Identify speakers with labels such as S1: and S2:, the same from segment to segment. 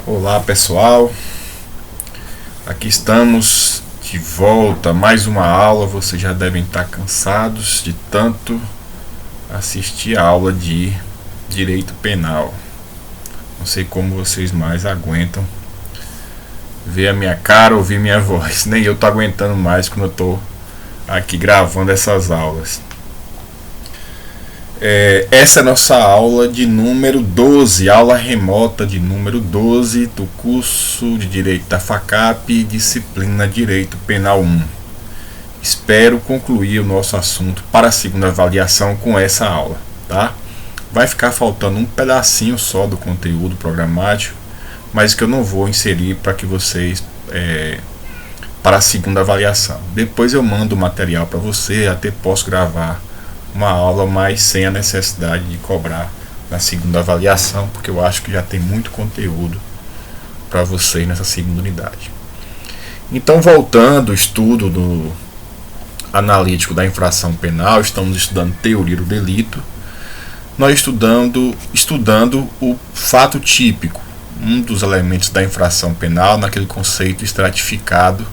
S1: Olá pessoal, aqui estamos de volta a mais uma aula. Vocês já devem estar cansados de tanto assistir a aula de Direito Penal. Não sei como vocês mais aguentam ver a minha cara, ouvir minha voz. Nem eu tô aguentando mais quando eu tô aqui gravando essas aulas. Essa é a nossa aula de número 12, aula remota de número 12 do curso de Direito da FACAP, disciplina Direito Penal 1. Espero concluir o nosso assunto para a segunda avaliação com essa aula, tá? Vai ficar faltando um pedacinho só do conteúdo programático, mas que eu não vou inserir para que vocês para a segunda avaliação. Depois eu mando o material para você, até posso gravar uma aula, mas sem a necessidade de cobrar na segunda avaliação, porque eu acho que já tem muito conteúdo para vocês nessa segunda unidade. Então, voltando ao estudo do analítico da infração penal, estamos estudando teoria do delito. Nós estudando o fato típico, um dos elementos da infração penal, naquele conceito estratificado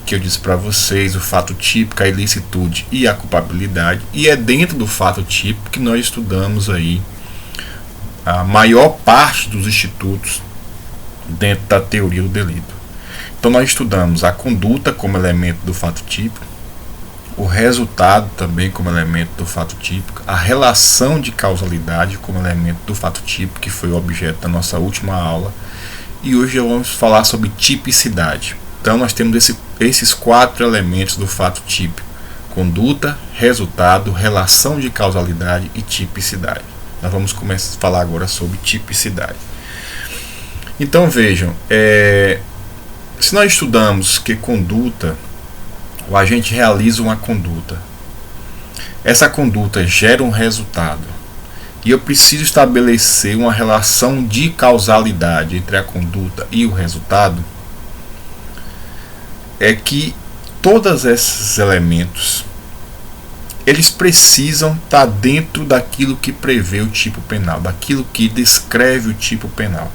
S1: que eu disse para vocês, o fato típico, a ilicitude e a culpabilidade, e é dentro do fato típico que nós estudamos aí a maior parte dos institutos dentro da teoria do delito. Então nós estudamos a conduta como elemento do fato típico, o resultado também como elemento do fato típico, a relação de causalidade como elemento do fato típico, que foi o objeto da nossa última aula, e hoje vamos falar sobre tipicidade. Então nós temos esses 4 elementos do fato típico: conduta, resultado, relação de causalidade e tipicidade. Nós vamos começar a falar agora sobre tipicidade. Então vejam, se nós estudamos que conduta, o agente realiza uma conduta, essa conduta gera um resultado, e eu preciso estabelecer uma relação de causalidade entre a conduta e o resultado, é que todos esses elementos eles precisam estar dentro daquilo que prevê o tipo penal, daquilo que descreve o tipo penal.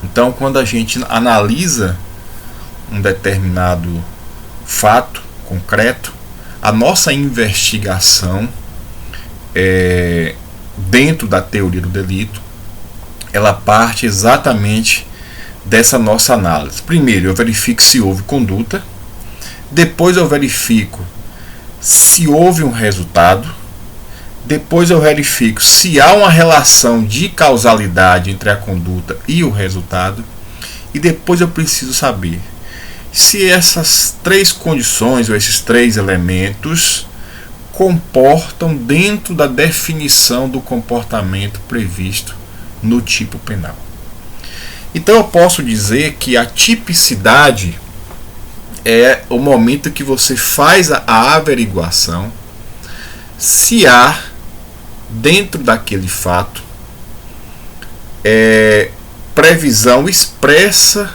S1: Então, quando a gente analisa um determinado fato concreto, a nossa investigação dentro da teoria do delito, ela parte exatamente dessa nossa análise. Primeiro eu verifico se houve conduta, depois eu verifico se houve um resultado, depois eu verifico se há uma relação de causalidade entre a conduta e o resultado, e depois eu preciso saber se essas 3 condições ou esses 3 elementos comportam dentro da definição do comportamento previsto no tipo penal. Então eu posso dizer que a tipicidade é o momento que você faz a averiguação se há dentro daquele fato previsão expressa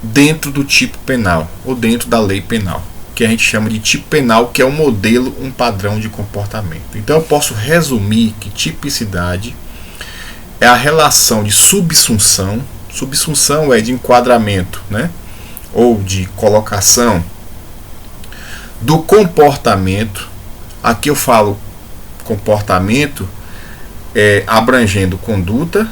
S1: dentro do tipo penal ou dentro da lei penal, que a gente chama de tipo penal, que é um modelo, um padrão de comportamento. Então eu posso resumir que tipicidade é a relação de subsunção. Subsunção é de enquadramento, né? Ou de colocação do comportamento. Aqui eu falo comportamento abrangendo conduta,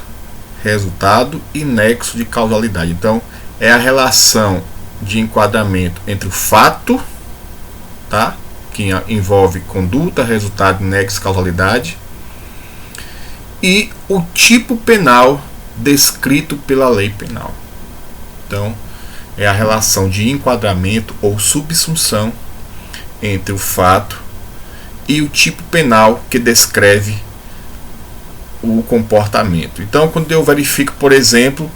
S1: resultado e nexo de causalidade. Então é a relação de enquadramento entre o fato, tá? Que envolve conduta, resultado, nexo, causalidade, e o tipo penal descrito pela lei penal. Então, é a relação de enquadramento ou subsunção entre o fato e o tipo penal que descreve o comportamento. Então, quando eu verifico, por exemplo,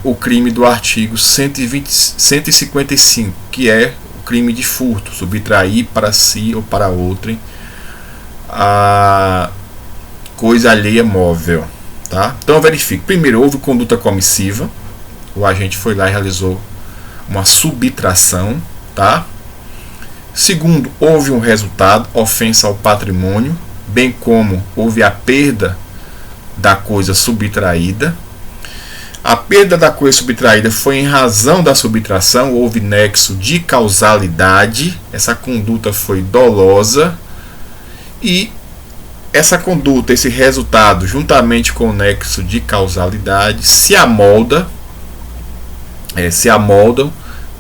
S1: o crime do artigo 155, que é o crime de furto, subtrair para si ou para outrem a coisa alheia móvel, tá? Então eu verifico, primeiro, houve conduta comissiva, o agente foi lá e realizou uma subtração, tá? Segundo, houve um resultado, ofensa ao patrimônio, bem como houve a perda da coisa subtraída. A perda da coisa subtraída foi em razão da subtração, houve nexo de causalidade, essa conduta foi dolosa e essa conduta, esse resultado, juntamente com o nexo de causalidade, se amoldam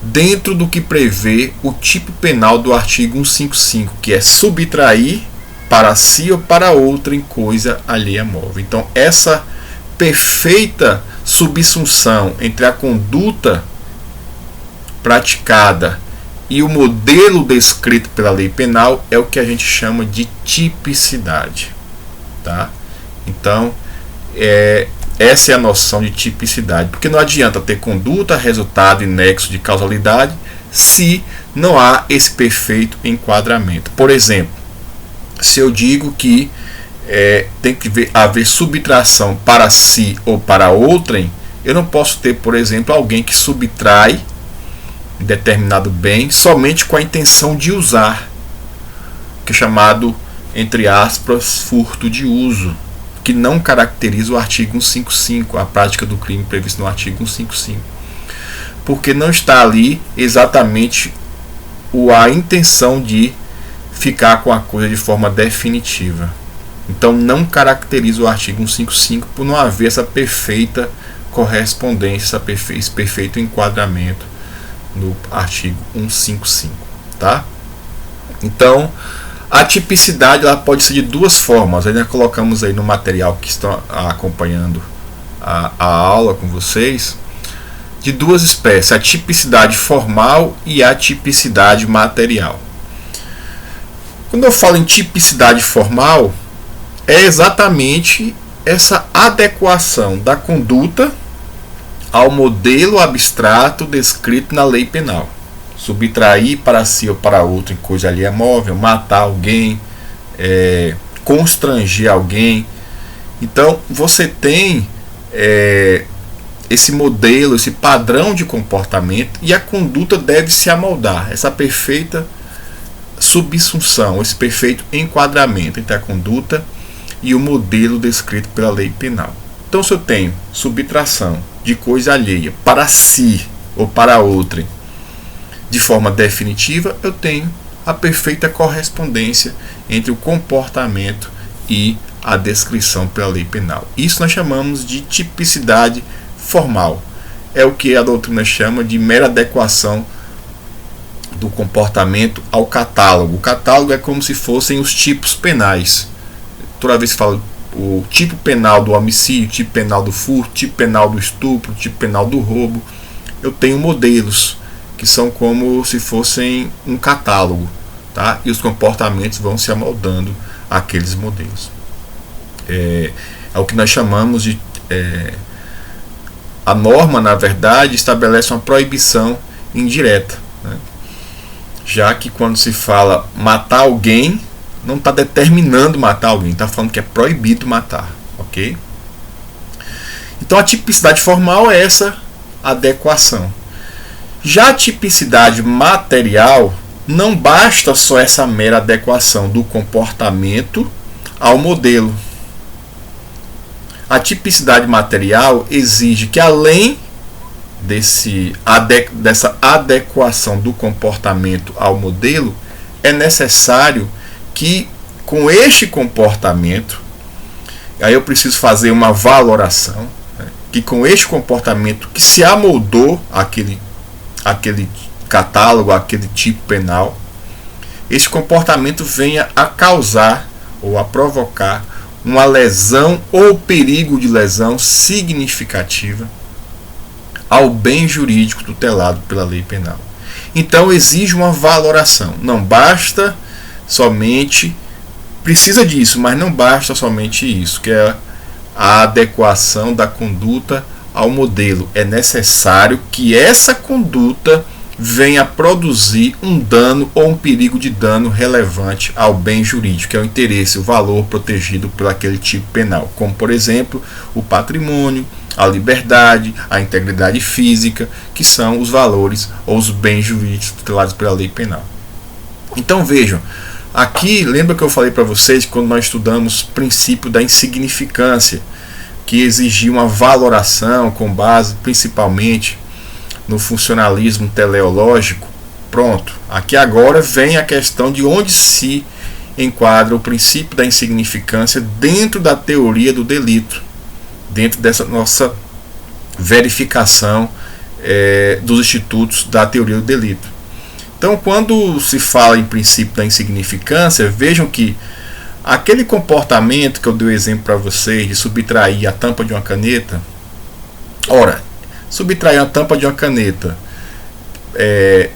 S1: dentro do que prevê o tipo penal do artigo 155, que é subtrair para si ou para outra em coisa alheia móvel. Então, essa perfeita subsunção entre a conduta praticada e o modelo descrito pela lei penal é o que a gente chama de tipicidade, tá? Então, essa é a noção de tipicidade, porque não adianta ter conduta, resultado e nexo de causalidade se não há esse perfeito enquadramento. Por exemplo, se eu digo que tem que haver subtração para si ou para outrem, eu não posso ter, por exemplo, alguém que subtrai determinado bem somente com a intenção de usar, que é chamado, entre aspas, furto de uso, que não caracteriza o artigo 155, a prática do crime prevista no artigo 155, porque não está ali exatamente a intenção de ficar com a coisa de forma definitiva. Então não caracteriza o artigo 155 por não haver essa perfeita correspondência, esse perfeito enquadramento no artigo 155, tá? Então, a tipicidade ela pode ser de duas formas. Ainda colocamos aí no material que estão acompanhando a aula com vocês, de duas espécies: a tipicidade formal e a tipicidade material. Quando eu falo em tipicidade formal, é exatamente essa adequação da conduta ao modelo abstrato descrito na lei penal. Subtrair para si ou para outro em coisa alheia móvel, matar alguém, constranger alguém. Então você tem esse modelo, esse padrão de comportamento, e a conduta deve se amoldar. Essa perfeita subsunção, esse perfeito enquadramento entre a conduta e o modelo descrito pela lei penal. Então, se eu tenho subtração de coisa alheia para si ou para outrem de forma definitiva, eu tenho a perfeita correspondência entre o comportamento e a descrição pela lei penal. Isso nós chamamos de tipicidade formal. É o que a doutrina chama de mera adequação do comportamento ao catálogo. O catálogo é como se fossem os tipos penais. Toda vez que fala o tipo penal do homicídio, tipo penal do furto, tipo penal do estupro, tipo penal do roubo, eu tenho modelos que são como se fossem um catálogo, tá? E os comportamentos vão se amoldando àqueles modelos. É o que nós chamamos de a norma, na verdade, estabelece uma proibição indireta, né? Já que quando se fala matar alguém, não está determinando matar alguém, está falando que é proibido matar, ok? Então a tipicidade formal é essa adequação. Já a tipicidade material, não basta só essa mera adequação do comportamento ao modelo. A tipicidade material exige que, além dessa adequação do comportamento ao modelo, é necessário que, com este comportamento, aí eu preciso fazer uma valoração, né, que com este comportamento que se amoldou aquele catálogo, aquele tipo penal, esse comportamento venha a causar ou a provocar uma lesão ou perigo de lesão significativa ao bem jurídico tutelado pela lei penal. Então exige uma valoração. Não basta somente, precisa disso, mas não basta somente isso, que é a adequação da conduta ao modelo. É necessário que essa conduta venha a produzir um dano ou um perigo de dano relevante ao bem jurídico, que é o interesse, o valor protegido por aquele tipo penal, como, por exemplo, o patrimônio, a liberdade, a integridade física, que são os valores ou os bens jurídicos tutelados pela lei penal. Então vejam, aqui, lembra que eu falei para vocês quando nós estudamos o princípio da insignificância? que exigia uma valoração com base principalmente no funcionalismo teleológico. Pronto, aqui agora vem a questão de onde se enquadra o princípio da insignificância dentro da teoria do delito, dentro dessa nossa verificação dos institutos da teoria do delito. Então, quando se fala em princípio da insignificância, vejam que aquele comportamento que eu dei o exemplo para vocês de subtrair a tampa de uma caneta, ora, subtrair a tampa de uma caneta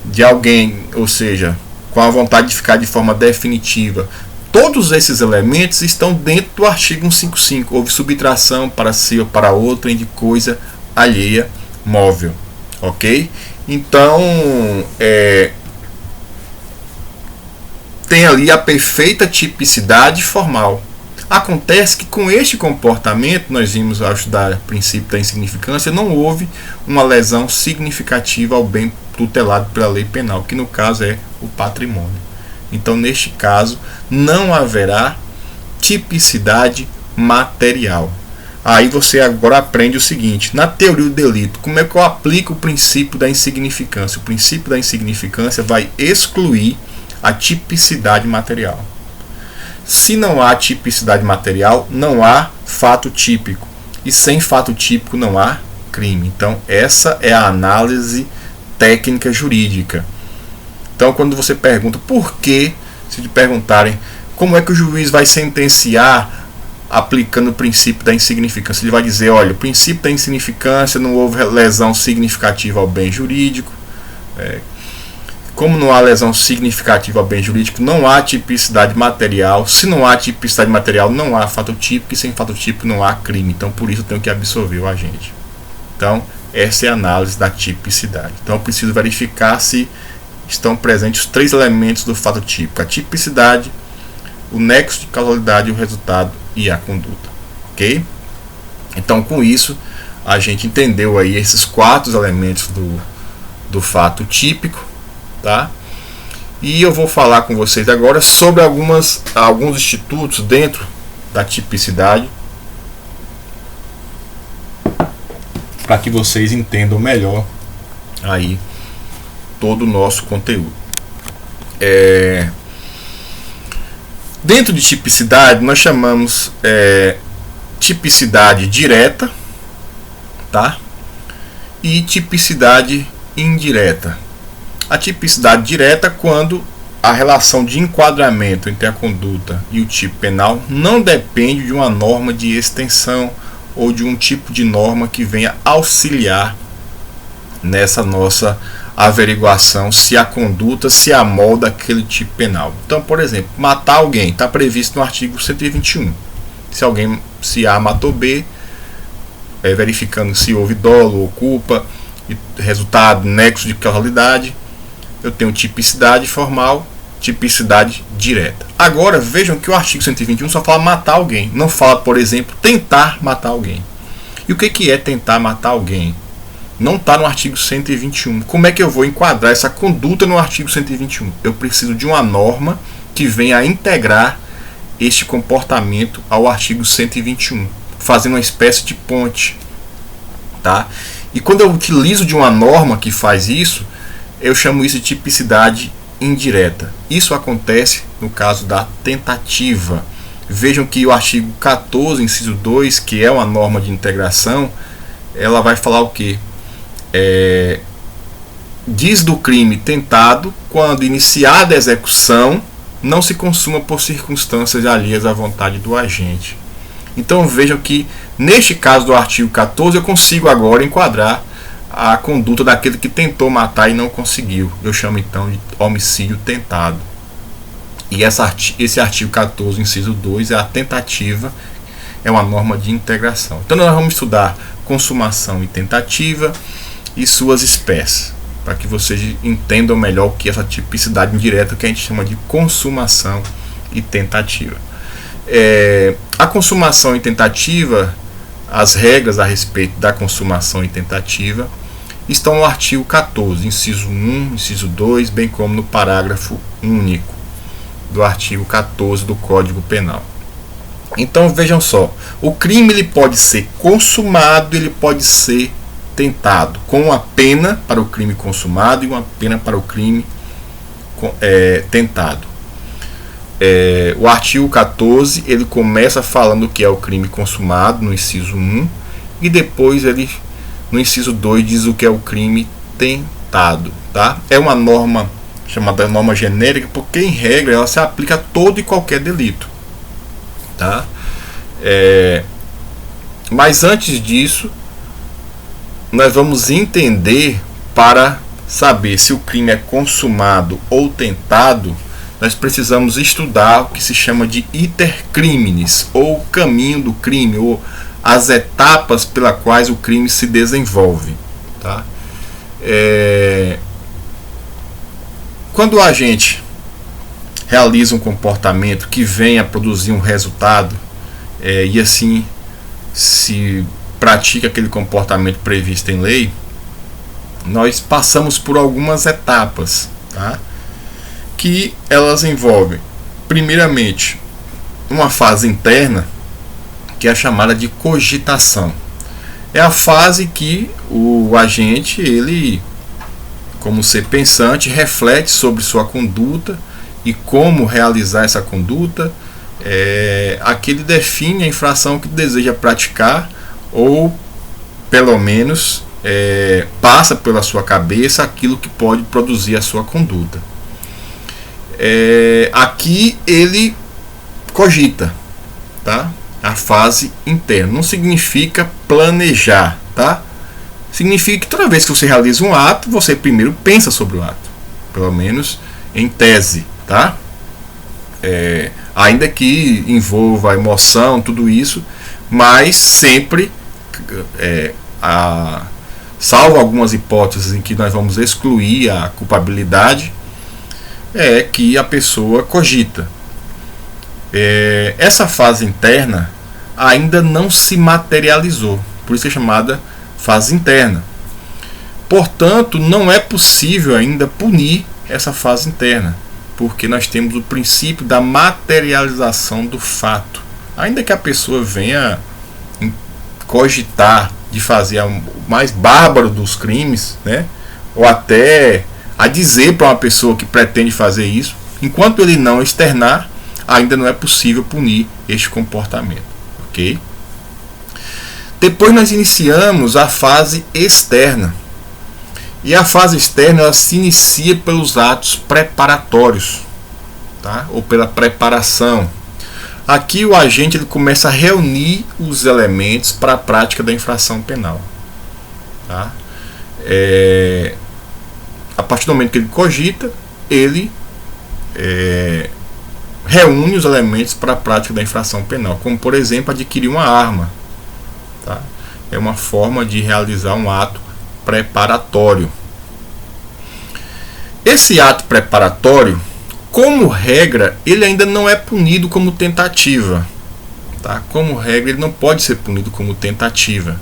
S1: de alguém, ou seja, com a vontade de ficar de forma definitiva, todos esses elementos estão dentro do artigo 155. Houve subtração para si ou para outra de coisa alheia móvel, ok? Então, tem ali a perfeita tipicidade formal. Acontece que com este comportamento, nós vimos ao estudar o princípio da insignificância, não houve uma lesão significativa ao bem tutelado pela lei penal, que no caso é o patrimônio. Então, neste caso, não haverá tipicidade material. Aí você agora aprende o seguinte: na teoria do delito, como é que eu aplico o princípio da insignificância? O princípio da insignificância vai excluir a tipicidade material. Se não há tipicidade material, não há fato típico. E sem fato típico não há crime. Então, essa é a análise técnica jurídica. Então, quando você pergunta por que, se te perguntarem como é que o juiz vai sentenciar aplicando o princípio da insignificância, ele vai dizer: olha, o princípio da insignificância, não houve lesão significativa ao bem jurídico. Como não há lesão significativa ao bem jurídico, não há tipicidade material. Se não há tipicidade material, não há fato típico, e sem fato típico não há crime. Então, por isso eu tenho que absolver o agente. Então, essa é a análise da tipicidade. Então, eu preciso verificar se estão presentes os três elementos do fato típico: a tipicidade, o nexo de causalidade, o resultado e a conduta. Ok? Então, com isso, a gente entendeu aí esses quatro elementos do fato típico. Tá? E eu vou falar com vocês agora sobre alguns institutos dentro da tipicidade, para que vocês entendam melhor aí todo o nosso conteúdo. Dentro de tipicidade, nós chamamos tipicidade direta, tá? E tipicidade indireta. A tipicidade direta, quando a relação de enquadramento entre a conduta e o tipo penal não depende de uma norma de extensão ou de um tipo de norma que venha auxiliar nessa nossa averiguação se a conduta se amolda àquele tipo penal. Então, por exemplo, matar alguém está previsto no artigo 121. Se A matou B, verificando se houve dolo ou culpa, e resultado, nexo de causalidade, eu tenho tipicidade formal, tipicidade direta. Agora vejam que o artigo 121 só fala matar alguém, não fala, por exemplo, tentar matar alguém. E o que é tentar matar alguém? Não está no artigo 121. Como é que eu vou enquadrar essa conduta no artigo 121? Eu preciso de uma norma que venha a integrar este comportamento ao artigo 121, fazendo uma espécie de ponte. Tá? E quando eu utilizo de uma norma que faz isso, eu chamo isso de tipicidade indireta. Isso acontece no caso da tentativa. Vejam que o artigo 14, inciso 2, que é uma norma de integração, ela vai falar o quê? Diz do crime tentado quando iniciada a execução não se consuma por circunstâncias alheias à vontade do agente. Então vejam que neste caso do artigo 14 eu consigo agora enquadrar a conduta daquele que tentou matar e não conseguiu. Eu chamo então de homicídio tentado. E esse artigo 14, inciso 2, é a tentativa, é uma norma de integração. Então nós vamos estudar consumação e tentativa e suas espécies, para que vocês entendam melhor o que é essa tipicidade indireta que a gente chama de consumação e tentativa. A consumação e tentativa, as regras a respeito da consumação e tentativa estão no artigo 14, inciso 1, inciso 2, bem como no parágrafo único do artigo 14 do Código Penal. Então vejam só, o crime ele pode ser consumado, ele pode ser tentado, com uma pena para o crime consumado e uma pena para o crime tentado. O artigo 14 ele começa falando que é o crime consumado no inciso 1 e depois ele no inciso 2 diz o que é o crime tentado, tá? É uma norma chamada norma genérica porque em regra ela se aplica a todo e qualquer delito, tá? Mas antes disso nós vamos entender, para saber se o crime é consumado ou tentado, nós precisamos estudar o que se chama de iter criminis, ou caminho do crime, ou as etapas pelas quais o crime se desenvolve, tá? Quando a gente realiza um comportamento que vem a produzir um resultado, e assim se pratica aquele comportamento previsto em lei, nós passamos por algumas etapas, tá? Que elas envolvem, primeiramente, uma fase interna, que é a chamada de cogitação. É a fase que o agente, ele, como ser pensante, reflete sobre sua conduta e como realizar essa conduta. Aqui ele define a infração que deseja praticar, ou pelo menos passa pela sua cabeça aquilo que pode produzir a sua conduta. Aqui ele cogita, tá? A fase interna não significa planejar, tá? Significa que toda vez que você realiza um ato, você primeiro pensa sobre o ato, pelo menos em tese, tá? Ainda que envolva emoção, tudo isso, mas sempre, salvo algumas hipóteses em que nós vamos excluir a culpabilidade, é que a pessoa cogita. Essa fase interna ainda não se materializou, por isso é chamada fase interna. Portanto, não é possível ainda punir essa fase interna, porque nós temos o princípio da materialização do fato. Ainda que a pessoa venha cogitar de fazer o mais bárbaro dos crimes, né? Ou até a dizer para uma pessoa que pretende fazer isso, enquanto ele não externar, ainda não é possível punir este comportamento, ok? Depois nós iniciamos a fase externa. E a fase externa ela se inicia pelos atos preparatórios, tá? Ou pela preparação. Aqui o agente ele começa a reunir os elementos para a prática da infração penal, tá? A partir do momento que ele cogita, ele reúne os elementos para a prática da infração penal, como por exemplo adquirir uma arma, tá? É uma forma de realizar um ato preparatório. Esse ato preparatório, como regra, ele ainda não é punido como tentativa, tá? Como regra, ele não pode ser punido como tentativa,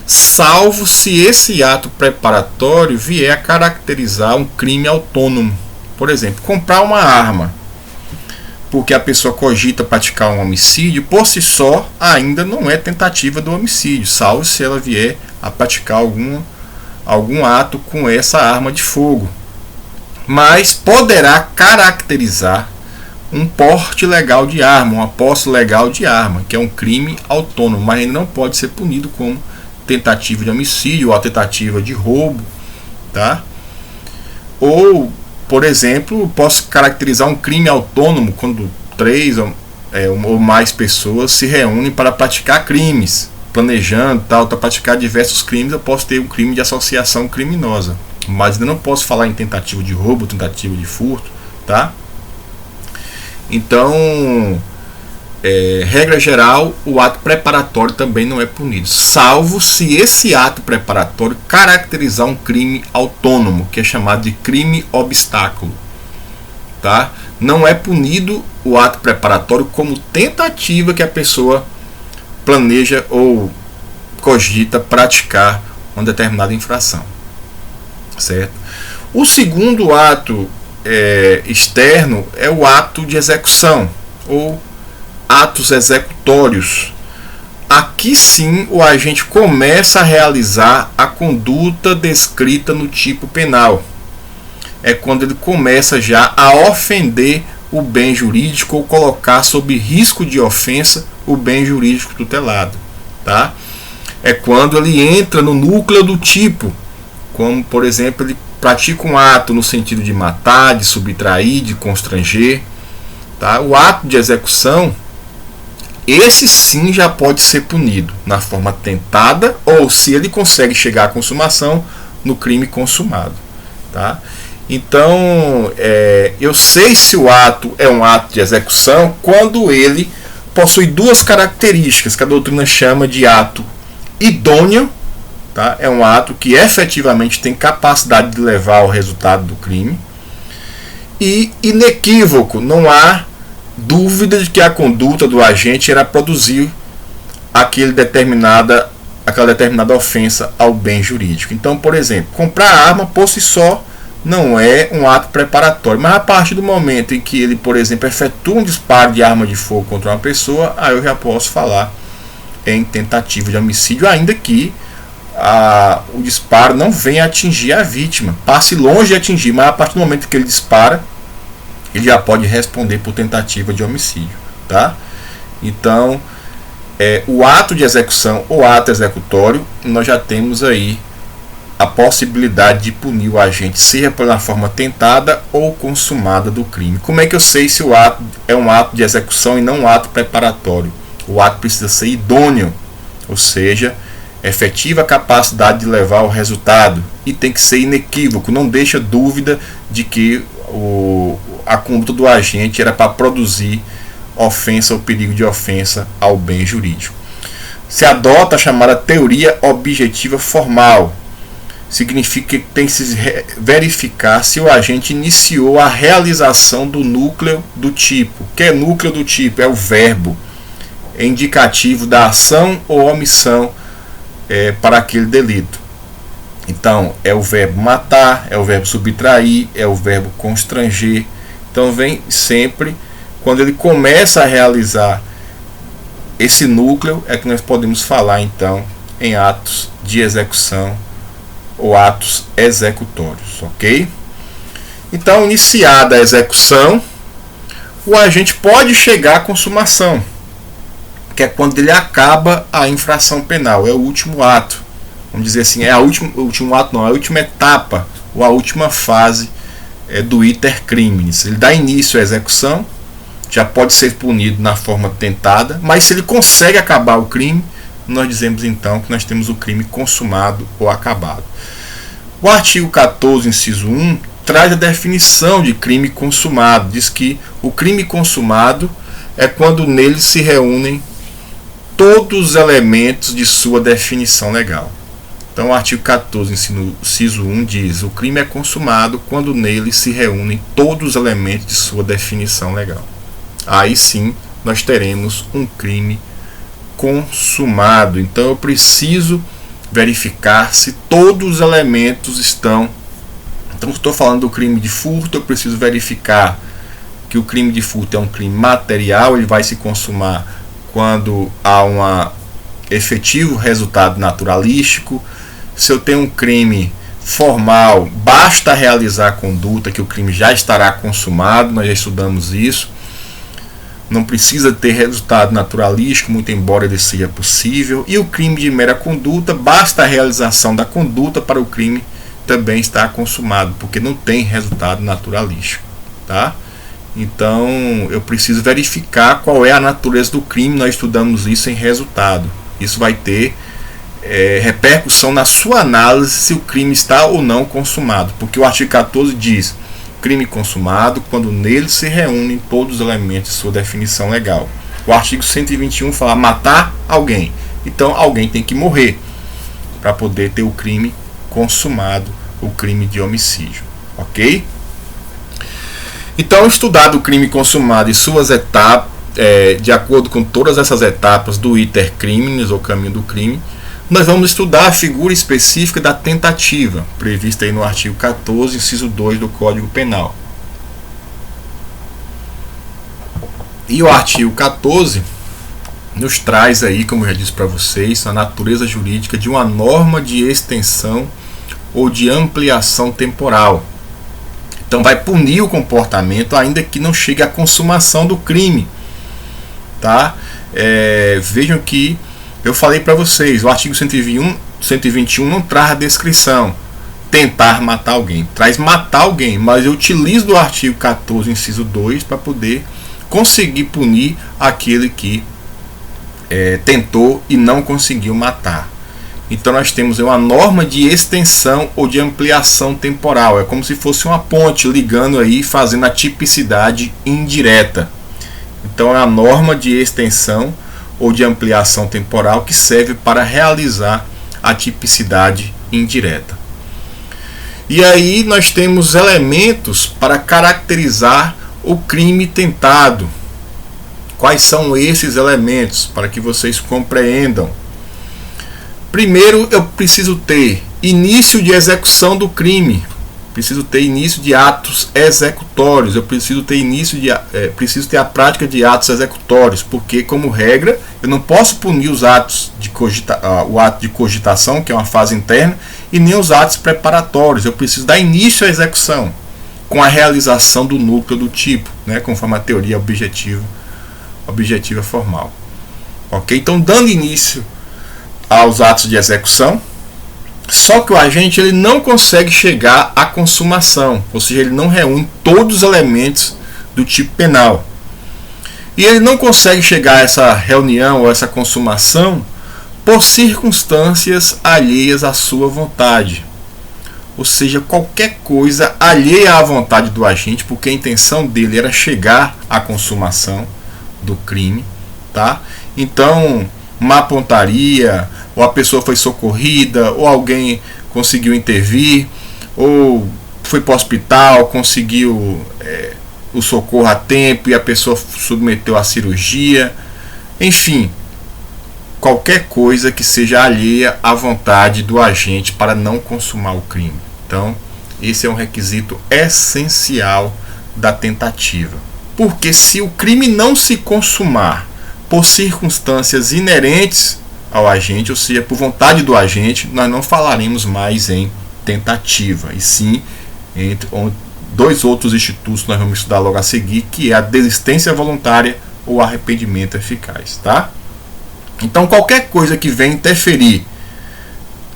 S1: salvo se esse ato preparatório vier a caracterizar um crime autônomo. Por exemplo, comprar uma arma porque a pessoa cogita praticar um homicídio, por si só ainda não é tentativa do homicídio, salvo se ela vier a praticar algum ato com essa arma de fogo. Mas poderá caracterizar um porte legal de arma, uma posse legal de arma, que é um crime autônomo, mas ainda não pode ser punido como tentativa de homicídio ou a tentativa de roubo, tá? Ou, por exemplo, posso caracterizar um crime autônomo quando 3 ou mais pessoas se reúnem para praticar crimes, planejando para praticar diversos crimes. Eu posso ter um crime de associação criminosa, mas ainda não posso falar em tentativa de roubo, tentativa de furto, tá? Então, regra geral, o ato preparatório também não é punido, salvo se esse ato preparatório caracterizar um crime autônomo, que é chamado de crime obstáculo, tá? Não é punido o ato preparatório como tentativa que a pessoa planeja ou cogita praticar uma determinada infração, certo? O segundo ato externo é o ato de execução, ou atos executórios. Aqui sim o agente começa a realizar a conduta descrita no tipo penal. É quando ele começa já a ofender o bem jurídico ou colocar sob risco de ofensa o bem jurídico tutelado, tá? É quando ele entra no núcleo do tipo, como por exemplo ele pratica um ato no sentido de matar, de subtrair, de constranger, tá? O ato de execução, esse sim já pode ser punido na forma tentada ou, se ele consegue chegar à consumação, no crime consumado, tá? Então, eu sei se o ato é um ato de execução quando ele possui duas características que a doutrina chama de ato idôneo, tá? É um ato que efetivamente tem capacidade de levar ao resultado do crime, e inequívoco, não há dúvida de que a conduta do agente era produzir aquela determinada ofensa ao bem jurídico. Então, por exemplo, comprar arma por si só não é um ato preparatório, mas a partir do momento em que ele, por exemplo, efetua um disparo de arma de fogo contra uma pessoa, aí eu já posso falar em tentativa de homicídio, ainda que o disparo não venha atingir a vítima, passe longe de atingir, mas a partir do momento que ele dispara, ele já pode responder por tentativa de homicídio, tá? Então, o ato de execução ou ato executório, nós já temos aí a possibilidade de punir o agente, seja pela forma tentada ou consumada do crime. Como é que eu sei se o ato é um ato de execução e não um ato preparatório? O ato precisa ser idôneo, ou seja, efetiva capacidade de levar ao resultado, e tem que ser inequívoco, não deixa dúvida de que a conduta do agente era para produzir ofensa ou perigo de ofensa ao bem jurídico. Se adota a chamada teoria objetiva formal. Significa que tem que se verificar se o agente iniciou a realização do núcleo do tipo. O que é núcleo do tipo? É o verbo, é indicativo da ação ou omissão para aquele delito. Então, é o verbo matar, é o verbo subtrair, é o verbo constranger. Então, vem sempre, quando ele começa a realizar esse núcleo, é que nós podemos falar, então, em atos de execução ou atos executórios, ok? Então, iniciada a execução, o agente pode chegar à consumação, que é quando ele acaba a infração penal, é o último ato. Vamos dizer assim, o último ato não, é a última etapa ou a última fase do iter criminis. Ele dá início à execução, já pode ser punido na forma tentada, mas se ele consegue acabar o crime, nós dizemos então que nós temos o crime consumado ou acabado. O artigo 14, inciso 1, traz a definição de crime consumado. Diz que o crime consumado é quando nele se reúnem todos os elementos de sua definição legal. Então o artigo 14, inciso 1 diz: o crime é consumado quando nele se reúnem todos os elementos de sua definição legal. Aí sim nós teremos um crime consumado. Então eu preciso verificar se todos os elementos estão. Então, estou falando do crime de furto, eu preciso verificar que o crime de furto é um crime material, ele vai se consumar quando há um efetivo resultado naturalístico. Se eu tenho um crime formal, basta realizar a conduta que o crime já estará consumado, nós já estudamos isso. Não precisa ter resultado naturalístico, muito embora ele seja possível. E o crime de mera conduta, basta a realização da conduta para o crime também estar consumado, porque não tem resultado naturalístico, tá? Então eu preciso verificar qual é a natureza do crime. Nós estudamos isso em resultado. Isso vai ter repercussão na sua análise se o crime está ou não consumado, porque o artigo 14 diz: crime consumado quando nele se reúnem todos os elementos de sua definição legal. O artigo 121 fala matar alguém. Então alguém tem que morrer para poder ter o crime consumado, o crime de homicídio, ok? Então, estudado o crime consumado e suas etapas, de acordo com todas essas etapas do iter criminis, ou caminho do crime, nós vamos estudar a figura específica da tentativa, prevista aí no artigo 14, inciso 2 do Código Penal. E o artigo 14 nos traz aí, como eu já disse para vocês, a natureza jurídica de uma norma de extensão ou de ampliação temporal. Então vai punir o comportamento ainda que não chegue à consumação do crime, tá? Vejam que eu falei para vocês, o artigo 121 não traz a descrição tentar matar alguém, traz matar alguém, mas eu utilizo do artigo 14, inciso 2, para poder conseguir punir aquele que tentou e não conseguiu matar. Então nós temos uma norma de extensão ou de ampliação temporal. É como se fosse uma ponte ligando aí, fazendo a tipicidade indireta. Então é a norma de extensão ou de ampliação temporal que serve para realizar a tipicidade indireta. E aí nós temos elementos para caracterizar o crime tentado. Quais são esses elementos para que vocês compreendam? Primeiro, eu preciso ter início de execução do crime, preciso ter início de atos executórios, eu preciso ter a prática de atos executórios, porque, como regra, eu não posso punir os atos o ato de cogitação, que é uma fase interna, e nem os atos preparatórios. Eu preciso dar início à execução com a realização do núcleo do tipo, né, conforme a teoria objetiva formal. Ok? Então, dando início aos atos de execução, só que o agente ele não consegue chegar à consumação, ou seja, ele não reúne todos os elementos do tipo penal. E ele não consegue chegar a essa reunião ou essa consumação por circunstâncias alheias à sua vontade. Ou seja, qualquer coisa alheia à vontade do agente, porque a intenção dele era chegar à consumação do crime, tá? Então, má pontaria, ou a pessoa foi socorrida, ou alguém conseguiu intervir, ou foi para o hospital, conseguiu o socorro a tempo e a pessoa submeteu à cirurgia. Enfim, qualquer coisa que seja alheia à vontade do agente para não consumar o crime. Então, esse é um requisito essencial da tentativa. Porque se o crime não se consumar por circunstâncias inerentes ao agente, ou seja, por vontade do agente, nós não falaremos mais em tentativa, e sim entre dois outros institutos que nós vamos estudar logo a seguir, que é a desistência voluntária ou arrependimento eficaz, tá? Então, qualquer coisa que venha interferir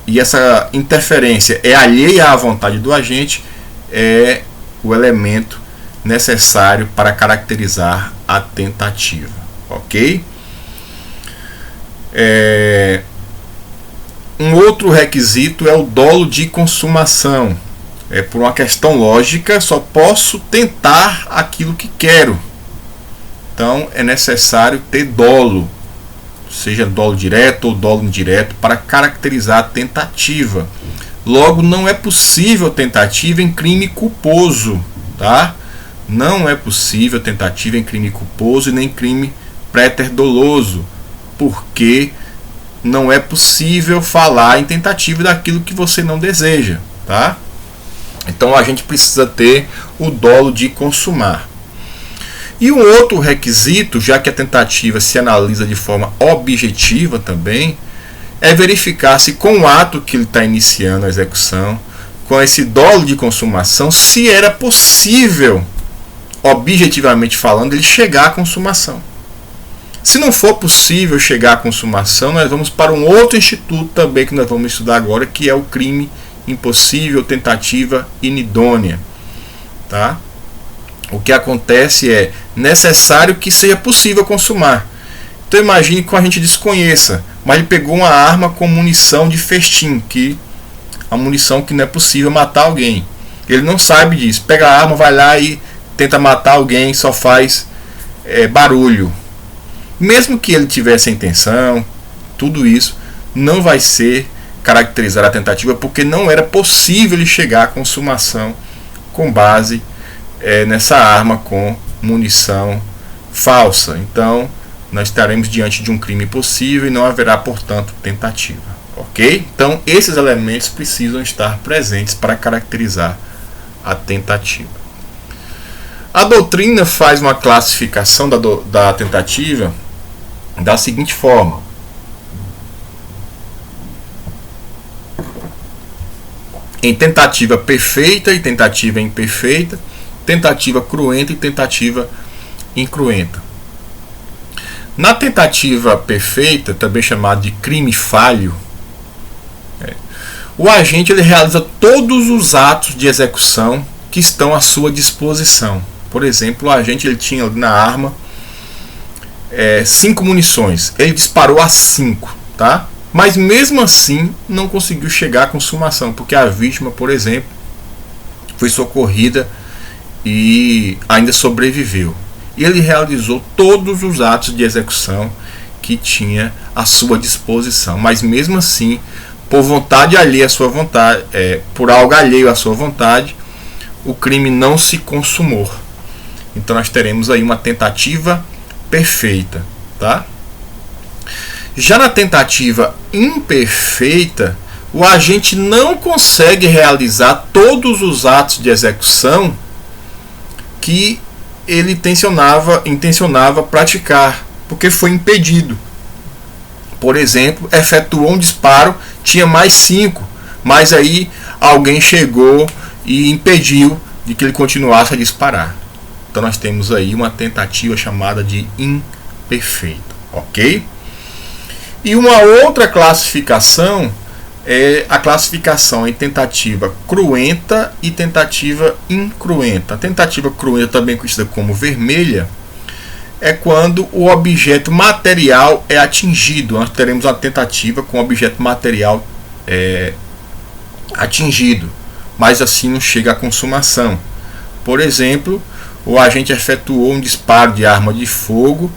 S1: e essa interferência é alheia à vontade do agente, é o elemento necessário para caracterizar a tentativa, ok? Um outro requisito é o dolo de consumação. Por uma questão lógica, só posso tentar aquilo que quero. Então é necessário ter dolo, seja dolo direto ou dolo indireto, para caracterizar a tentativa. Logo, não é possível tentativa em crime culposo, tá? Não é possível tentativa em crime culposo e nem crime préter-doloso, porque não é possível falar em tentativa daquilo que você não deseja, tá? Então a gente precisa ter o dolo de consumar. E um outro requisito, já que a tentativa se analisa de forma objetiva também, é verificar se com o ato que ele está iniciando a execução, com esse dolo de consumação, se era possível, objetivamente falando, ele chegar à consumação. Se não for possível chegar à consumação, nós vamos para um outro instituto também que nós vamos estudar agora, que é o crime impossível, tentativa inidônea, tá? O que acontece é necessário que seja possível consumar. Então imagine que a gente desconheça, mas ele pegou uma arma com munição de festim, que a munição que não é possível matar alguém. Ele não sabe disso. Pega a arma, vai lá e tenta matar alguém, só faz barulho. Mesmo que ele tivesse a intenção, tudo isso não vai ser caracterizar a tentativa, porque não era possível ele chegar à consumação com base nessa arma com munição falsa. Então nós estaremos diante de um crime possível e não haverá, portanto, tentativa, ok? Então esses elementos precisam estar presentes para caracterizar a tentativa. A doutrina faz uma classificação da tentativa da seguinte forma: em tentativa perfeita e tentativa imperfeita, tentativa cruenta e tentativa incruenta. Na tentativa perfeita, também chamada de crime falho, o agente ele realiza todos os atos de execução que estão à sua disposição. Por exemplo, o agente ele tinha na arma 5 munições, ele disparou as 5, tá? Mas mesmo assim não conseguiu chegar à consumação, porque a vítima, por exemplo, foi socorrida e ainda sobreviveu. E ele realizou todos os atos de execução que tinha à sua disposição, mas mesmo assim, por vontade alheia à sua vontade, por algo alheio à sua vontade, o crime não se consumou. Então nós teremos aí uma tentativa perfeita, tá? Já na tentativa imperfeita, o agente não consegue realizar todos os atos de execução que ele intencionava praticar, porque foi impedido. Por exemplo, efetuou um disparo, tinha mais 5, mas aí alguém chegou e impediu de que ele continuasse a disparar. Então nós temos aí uma tentativa chamada de imperfeita, ok? E uma outra classificação é a classificação em tentativa cruenta e tentativa incruenta. A tentativa cruenta, também conhecida como vermelha, é quando o objeto material é atingido. Nós teremos uma tentativa com o objeto material atingido, mas assim não chega à consumação. Por exemplo, o agente efetuou um disparo de arma de fogo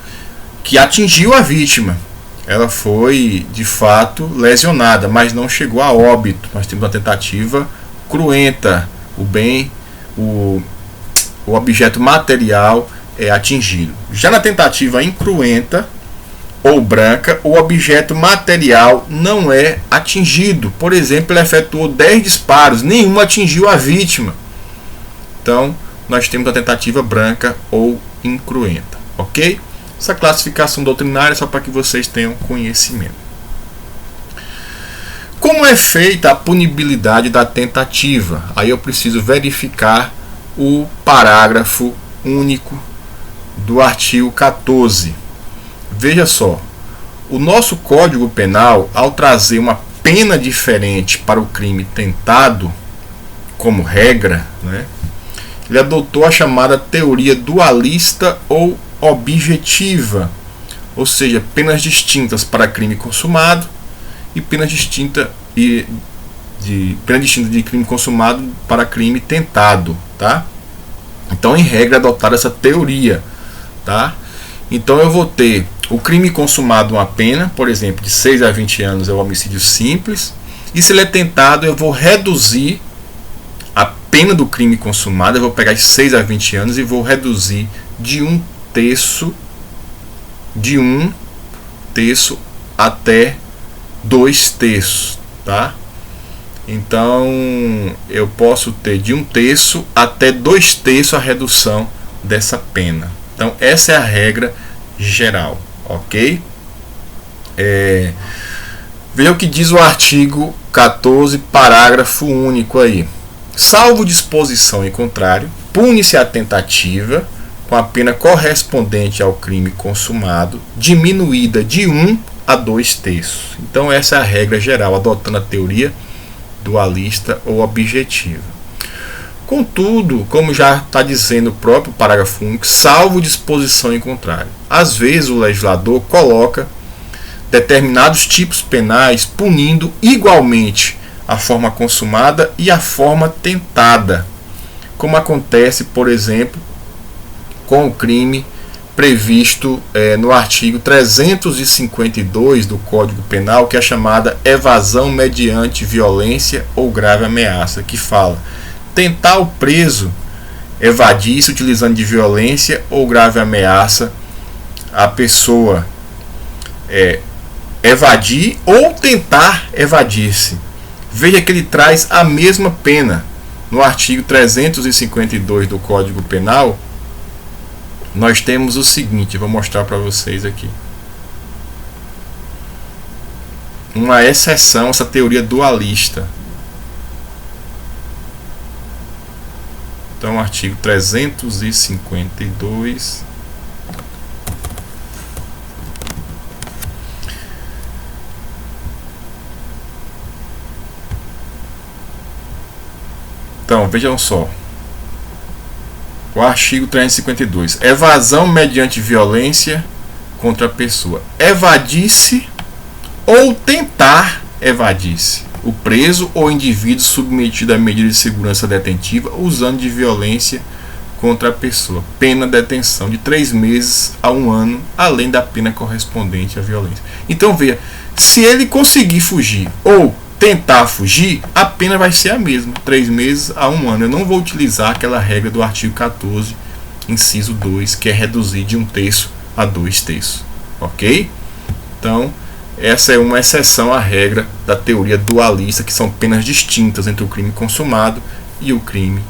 S1: que atingiu a vítima. Ela foi de fato lesionada, mas não chegou a óbito. Nós temos uma tentativa cruenta. O objeto material é atingido. Já na tentativa incruenta ou branca, o objeto material não é atingido. Por exemplo, ele efetuou 10 disparos, nenhum atingiu a vítima. Então, nós temos a tentativa branca ou incruenta, ok? Essa classificação doutrinária é só para que vocês tenham conhecimento. Como é feita a punibilidade da tentativa? Aí eu preciso verificar o parágrafo único do artigo 14. Veja só, o nosso Código Penal, ao trazer uma pena diferente para o crime tentado como regra, né, ele adotou a chamada teoria dualista ou objetiva, ou seja, penas distintas para crime consumado e pena distinta de crime consumado para crime tentado, tá? Então, em regra, adotar essa teoria, tá? Então, eu vou ter o crime consumado uma pena, por exemplo, de 6 a 20 anos é o homicídio simples, e se ele é tentado, eu vou reduzir a pena do crime consumado, eu vou pegar de 6 a 20 anos e vou reduzir de um terço até 2/3, tá? Então eu posso ter de 1/3 até 2/3 a redução dessa pena. Então essa é a regra geral, ok? Veja o que diz o artigo 14, parágrafo único aí. Salvo disposição em contrário, pune-se a tentativa com a pena correspondente ao crime consumado, diminuída de 1 a 2/3. Então essa é a regra geral, adotando a teoria dualista ou objetiva. Contudo, como já está dizendo o próprio parágrafo único, salvo disposição em contrário. Às vezes o legislador coloca determinados tipos penais punindo igualmente a forma consumada e a forma tentada, como acontece, por exemplo, com o crime previsto no artigo 352 do Código Penal, que é a chamada evasão mediante violência ou grave ameaça, que fala: tentar o preso evadir-se utilizando de violência ou grave ameaça a pessoa evadir ou tentar evadir-se. Veja que ele traz a mesma pena no artigo 352 do Código Penal. nós temos o seguinte, vou mostrar para vocês aqui. Uma exceção, essa teoria dualista. Então, artigo 352. Então, vejam só. O artigo 352. Evasão mediante violência contra a pessoa. Evadir-se ou tentar evadir-se o preso ou indivíduo submetido à medida de segurança detentiva usando de violência contra a pessoa. Pena detenção de 3 meses a 1 ano, além da pena correspondente à violência. Então veja, se ele conseguir fugir ou tentar fugir, a pena vai ser a mesma, 3 meses a 1 ano. Eu não vou utilizar aquela regra do artigo 14, inciso 2, que é reduzir de 1/3 a 2/3. Ok? Então, essa é uma exceção à regra da teoria dualista, que são penas distintas entre o crime consumado e o crime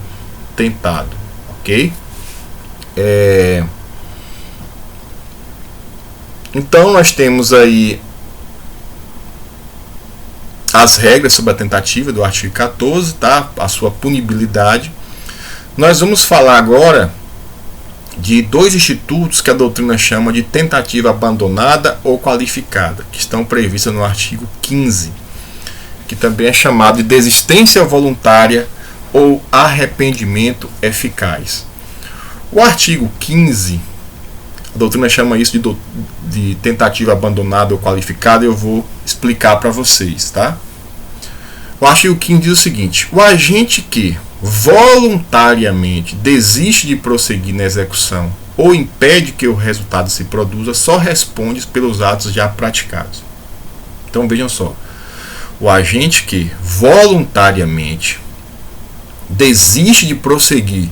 S1: tentado. Ok? Então, nós temos aí as regras sobre a tentativa do artigo 14, tá? A sua punibilidade. Nós vamos falar agora de 2 institutos que a doutrina chama de tentativa abandonada ou qualificada, que estão previstas no artigo 15, que também é chamado de desistência voluntária ou arrependimento eficaz. O artigo 15, a doutrina chama isso de tentativa abandonada ou qualificada, eu vou explicar para vocês, tá? O artigo 15 diz o seguinte: o agente que voluntariamente desiste de prosseguir na execução ou impede que o resultado se produza só responde pelos atos já praticados. Então vejam só, o agente que voluntariamente desiste de prosseguir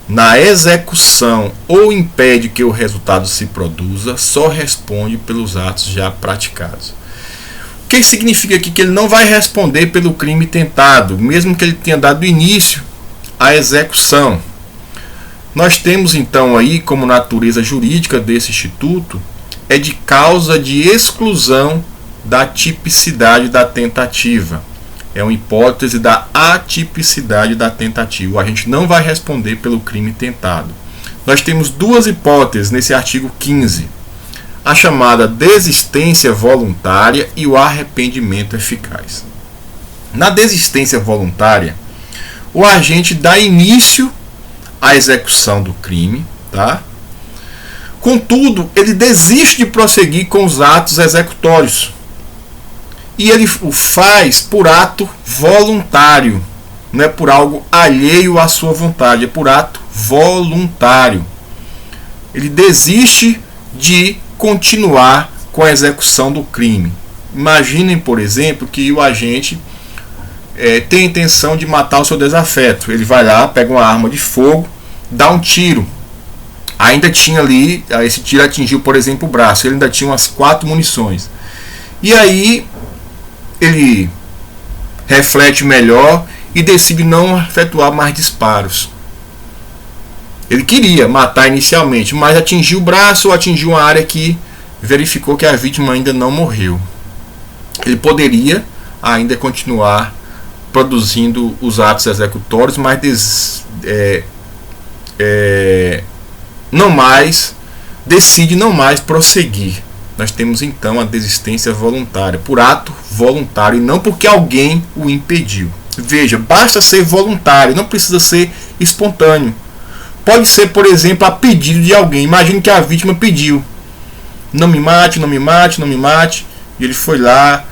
S1: na execução ou impede que o resultado se produza só responde pelos atos já praticados. O que significa aqui? Que ele não vai responder pelo crime tentado, mesmo que ele tenha dado início à execução. Nós temos então aí, como natureza jurídica desse instituto, é de causa de exclusão da tipicidade da tentativa. É uma hipótese da atipicidade da tentativa. A gente não vai responder pelo crime tentado. Nós temos 2 hipóteses nesse artigo 15. A chamada desistência voluntária e o arrependimento eficaz. Na desistência voluntária, o agente dá início à execução do crime, tá? Contudo, ele desiste de prosseguir com os atos executórios. E ele o faz por ato voluntário, não é por algo alheio à sua vontade, é por ato voluntário. Ele desiste de continuar com a execução do crime. Imaginem, por exemplo, que o agente tem a intenção de matar o seu desafeto. Ele vai lá, pega uma arma de fogo, dá um tiro. Ainda tinha ali, esse tiro atingiu, por exemplo, o braço. Ele ainda tinha umas 4 munições. E aí ele reflete melhor e decide não efetuar mais disparos. Ele queria matar inicialmente, mas atingiu o braço ou atingiu uma área que verificou que a vítima ainda não morreu. Ele poderia ainda continuar produzindo os atos executórios, mas decide não mais prosseguir. Nós temos então a desistência voluntária, por ato voluntário e não porque alguém o impediu. Veja, basta ser voluntário, não precisa ser espontâneo. Pode ser, por exemplo, a pedido de alguém. Imagine que a vítima pediu: não me mate, não me mate, não me mate. E ele foi lá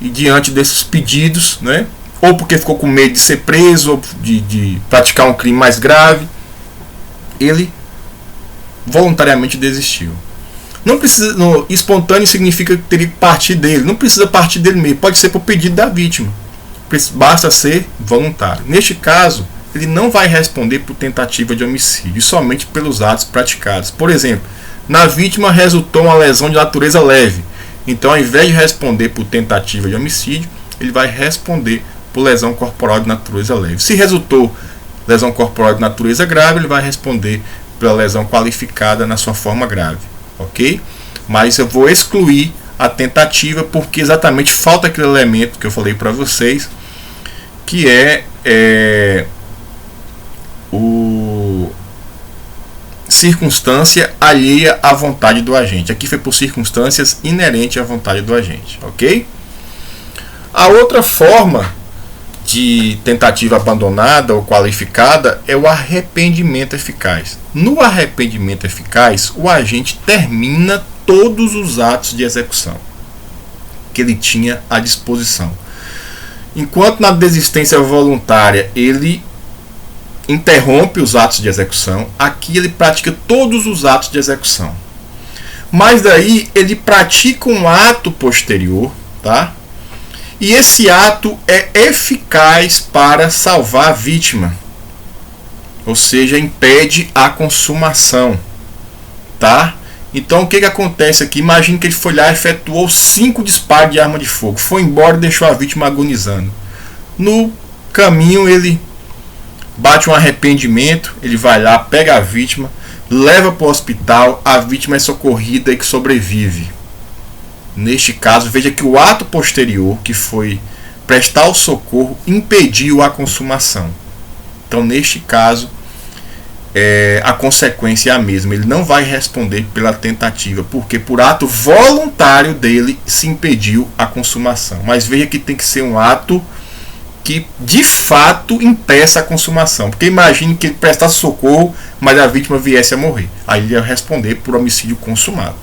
S1: e, diante desses pedidos, né, ou porque ficou com medo de ser preso, ou de praticar um crime mais grave, ele voluntariamente desistiu. Não precisa, espontâneo significa que teria que partir dele. Não precisa partir dele mesmo. Pode ser por pedido da vítima. Basta ser voluntário. Neste caso, ele não vai responder por tentativa de homicídio, somente pelos atos praticados. Por exemplo, na vítima resultou uma lesão de natureza leve. Então, ao invés de responder por tentativa de homicídio, ele vai responder por lesão corporal de natureza leve. Se resultou lesão corporal de natureza grave, ele vai responder pela lesão qualificada na sua forma grave, ok? Mas eu vou excluir a tentativa porque exatamente falta aquele elemento que eu falei para vocês, que é o circunstância alheia à vontade do agente. Aqui foi por circunstâncias inerentes à vontade do agente, ok? A outra forma de tentativa abandonada ou qualificada é o arrependimento eficaz. No arrependimento eficaz, o agente termina todos os atos de execução que ele tinha à disposição. Enquanto na desistência voluntária ele interrompe os atos de execução, aqui ele pratica todos os atos de execução. Mas daí ele pratica um ato posterior, tá? E esse ato é eficaz para salvar a vítima, ou seja, impede a consumação, tá? Então o que acontece aqui? Imagine que ele foi lá e efetuou 5 disparos de arma de fogo, foi embora e deixou a vítima agonizando. No caminho ele bate um arrependimento, ele vai lá, pega a vítima, leva para o hospital, a vítima é socorrida e que sobrevive. Neste caso, veja que o ato posterior, que foi prestar o socorro, impediu a consumação. Então, neste caso, a consequência é a mesma. Ele não vai responder pela tentativa, porque por ato voluntário dele se impediu a consumação. Mas veja que tem que ser um ato que de fato impeça a consumação. Porque imagine que ele prestasse socorro, mas a vítima viesse a morrer. Aí ele ia responder por homicídio consumado.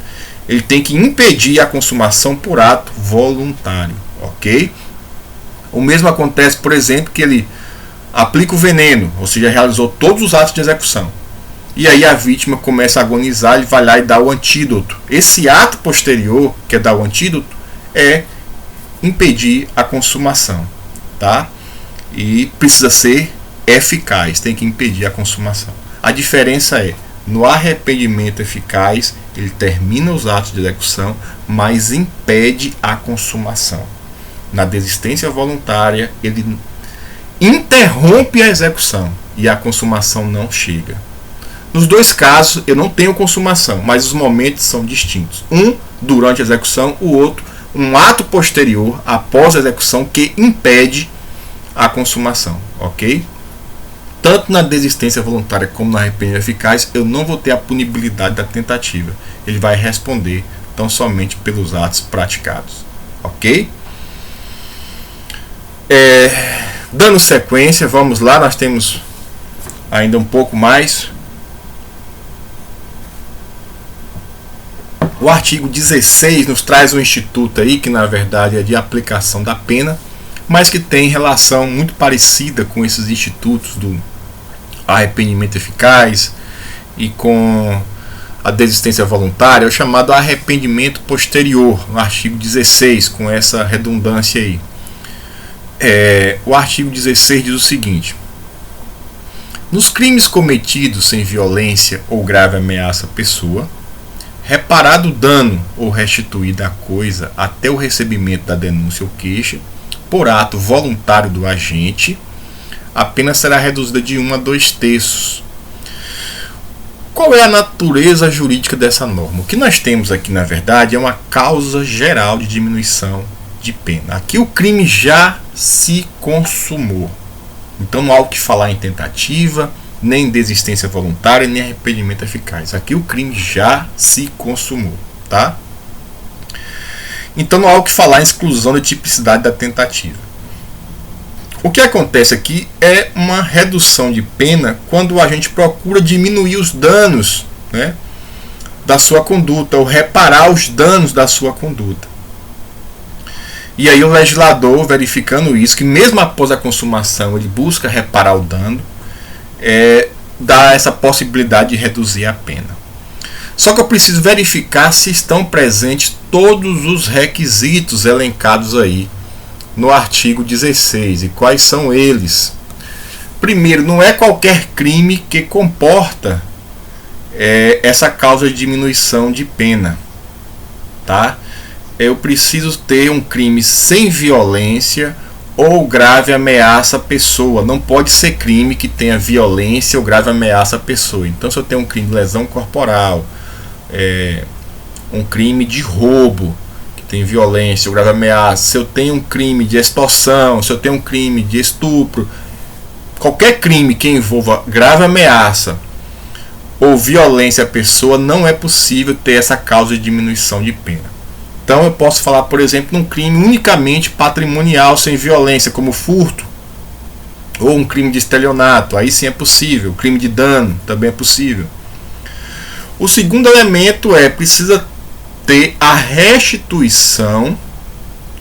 S1: Ele tem que impedir a consumação por ato voluntário, ok? O mesmo acontece, por exemplo, que ele aplica o veneno, ou seja, realizou todos os atos de execução. E aí a vítima começa a agonizar, ele vai lá e dá o antídoto. Esse ato posterior, que é dar o antídoto, é impedir a consumação, tá? E precisa ser eficaz, tem que impedir a consumação. A diferença é, no arrependimento eficaz, ele termina os atos de execução, mas impede a consumação. Na desistência voluntária, ele interrompe a execução e a consumação não chega. Nos dois casos, eu não tenho consumação, mas os momentos são distintos. Um durante a execução, o outro um ato posterior após a execução que impede a consumação, ok? Tanto na desistência voluntária como no arrependimento eficaz, eu não vou ter a punibilidade da tentativa. Ele vai responder tão somente pelos atos praticados, ok? Dando sequência, vamos lá, nós temos ainda um pouco mais. O artigo 16 nos traz um instituto aí que na verdade é de aplicação da pena, mas que tem relação muito parecida com esses institutos do arrependimento eficaz e com a desistência voluntária, é o chamado arrependimento posterior, no artigo 16, com essa redundância aí. O artigo 16 diz o seguinte: nos crimes cometidos sem violência ou grave ameaça à pessoa, reparado o dano ou restituída a coisa até o recebimento da denúncia ou queixa, por ato voluntário do agente, a pena será reduzida de 1 a 2 terços. Qual é a natureza jurídica dessa norma? O que nós temos aqui, na verdade, é uma causa geral de diminuição de pena. Aqui o crime já se consumou. Então não há o que falar em tentativa, nem desistência voluntária, nem arrependimento eficaz. Aqui o crime já se consumou, tá? Então não há o que falar em exclusão da tipicidade da tentativa. O que acontece aqui é uma redução de pena quando a gente procura diminuir os danos, né, da sua conduta, ou reparar os danos da sua conduta. E aí o legislador, verificando isso, que mesmo após a consumação ele busca reparar o dano, dá essa possibilidade de reduzir a pena. Só que eu preciso verificar se estão presentes todos os requisitos elencados aí no artigo 16. E quais são eles? Primeiro, não é qualquer crime que comporta essa causa de diminuição de pena, tá? Eu preciso ter um crime sem violência ou grave ameaça à pessoa. Não pode ser crime que tenha violência ou grave ameaça à pessoa. Então, se eu tenho um crime de lesão corporal, um crime de roubo, que tem violência ou grave ameaça, se eu tenho um crime de extorsão, se eu tenho um crime de estupro, qualquer crime que envolva grave ameaça ou violência à pessoa, não é possível ter essa causa de diminuição de pena. Então eu posso falar, por exemplo, num crime unicamente patrimonial, sem violência, como furto, ou um crime de estelionato, aí sim é possível. Crime de dano também é possível. O segundo elemento precisa ter a restituição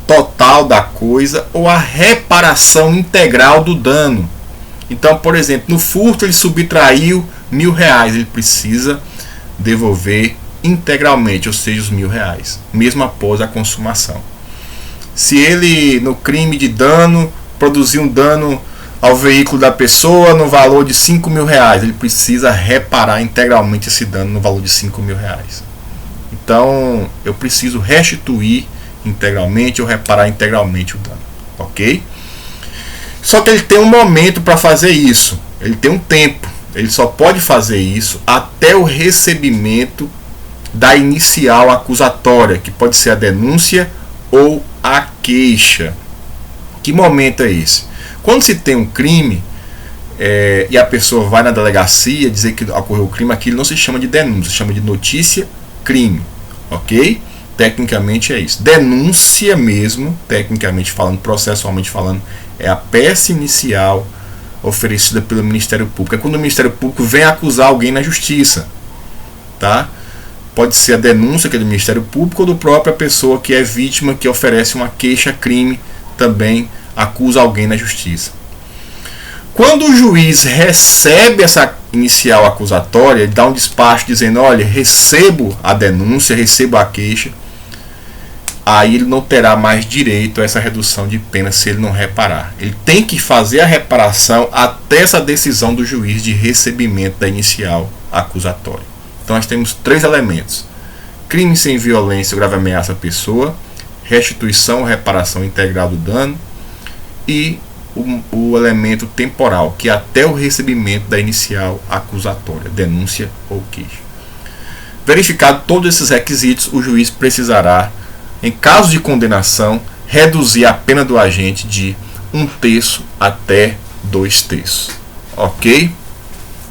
S1: total da coisa ou a reparação integral do dano. Então, por exemplo, no furto ele subtraiu R$1.000, ele precisa devolver integralmente, ou seja, os R$1.000, mesmo após a consumação. Se ele, no crime de dano, produziu um dano ao veículo da pessoa no valor de R$5.000, ele precisa reparar integralmente esse dano no valor de R$5.000. Então, eu preciso restituir integralmente ou reparar integralmente o dano, ok? Só que ele tem um momento para fazer isso, ele tem um tempo, ele só pode fazer isso até o recebimento da inicial acusatória, que pode ser a denúncia ou a queixa. Que momento é esse? Quando se tem um crime e a pessoa vai na delegacia dizer que ocorreu o crime, aquilo não se chama de denúncia, se chama de notícia crime, ok? Tecnicamente é isso. Denúncia mesmo, tecnicamente falando, processualmente falando, é a peça inicial oferecida pelo Ministério Público. É quando o Ministério Público vem acusar alguém na justiça, tá? Pode ser a denúncia, que é do Ministério Público, ou do própria pessoa que é vítima, que oferece uma queixa-crime, também acusa alguém na justiça. Quando o juiz recebe essa inicial acusatória, ele dá um despacho dizendo, olha, recebo a denúncia, recebo a queixa, aí ele não terá mais direito a essa redução de pena se ele não reparar. Ele tem que fazer a reparação até essa decisão do juiz de recebimento da inicial acusatória. Então nós temos 3 elementos: crime sem violência ou grave ameaça à pessoa, restituição ou reparação integral do dano e o elemento temporal, que é até o recebimento da inicial acusatória, denúncia ou queixa. Verificado todos esses requisitos, o juiz precisará, em caso de condenação, reduzir a pena do agente de 1/3 até 2/3. Ok?